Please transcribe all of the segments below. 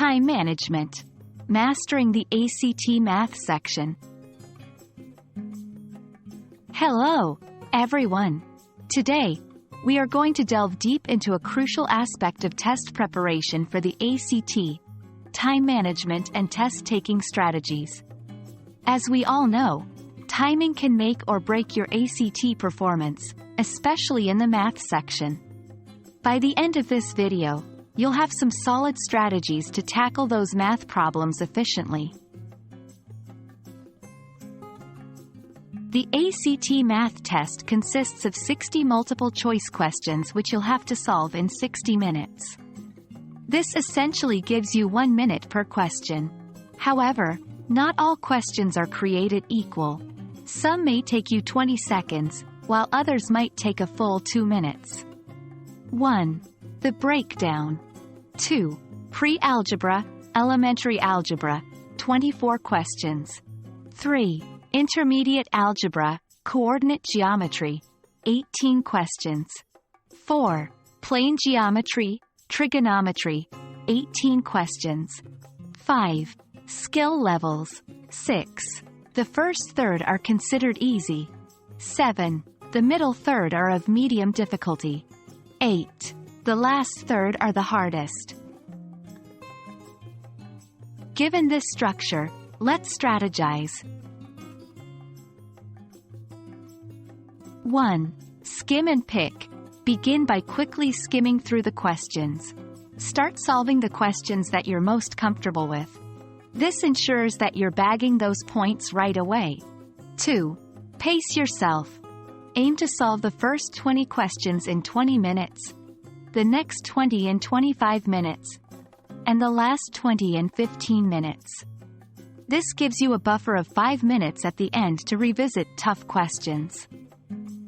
Time management. Mastering the ACT math section. Hello, everyone. Today, we are going to delve deep into a crucial aspect of test preparation for the ACT, time management and test-taking strategies. As we all know, timing can make or break your ACT performance, especially in the math section. By the end of this video, you'll have some solid strategies to tackle those math problems efficiently. The ACT math test consists of 60 multiple-choice questions which you'll have to solve in 60 minutes. This essentially gives you 1 minute per question. However, not all questions are created equal. Some may take you 20 seconds, while others might take a full 2 minutes. 1. The breakdown. 2. Pre-algebra, elementary algebra, 24 questions. 3. Intermediate algebra, coordinate geometry, 18 questions. 4. Plane geometry, trigonometry, 18 questions. 5. Skill levels, 6. The first third are considered easy. 7. The middle third are of medium difficulty. 8. The last third are the hardest. Given this structure, let's strategize. 1. Skim and pick. Begin by quickly skimming through the questions. Start solving the questions that you're most comfortable with. This ensures that you're bagging those points right away. 2. Pace yourself. Aim to solve the first 20 questions in 20 minutes, the next 20 in 25 minutes, and the last 20 in 15 minutes. This gives you a buffer of 5 minutes at the end to revisit tough questions.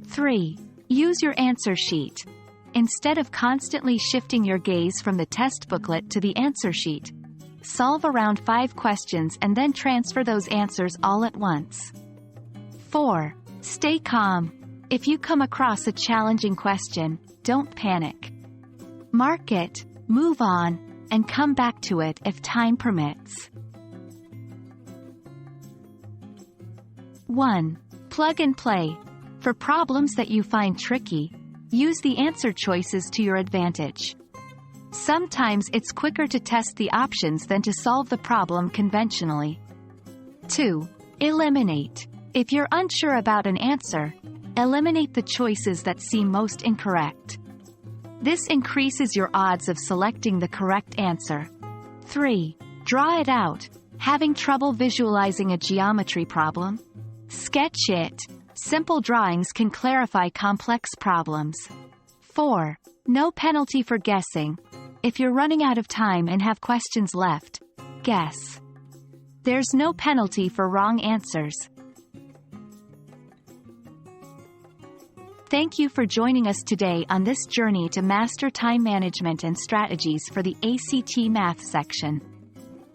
3. Use your answer sheet. Instead of constantly shifting your gaze from the test booklet to the answer sheet, solve around 5 questions and then transfer those answers all at once. 4. Stay calm. If you come across a challenging question, don't panic. Mark it, move on, and come back to it if time permits. 1. Plug and play. For problems that you find tricky, use the answer choices to your advantage. Sometimes it's quicker to test the options than to solve the problem conventionally. 2. Eliminate. If you're unsure about an answer, eliminate the choices that seem most incorrect. This increases your odds of selecting the correct answer. 3. Draw it out. Having trouble visualizing a geometry problem? Sketch it. Simple drawings can clarify complex problems. 4. No penalty for guessing. If you're running out of time and have questions left, guess. There's no penalty for wrong answers. Thank you for joining us today on this journey to master time management and strategies for the ACT math section.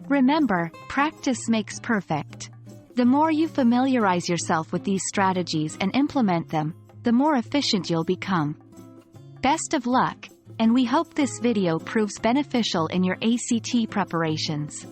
Remember, practice makes perfect. The more you familiarize yourself with these strategies and implement them, the more efficient you'll become. Best of luck, and we hope this video proves beneficial in your ACT preparations.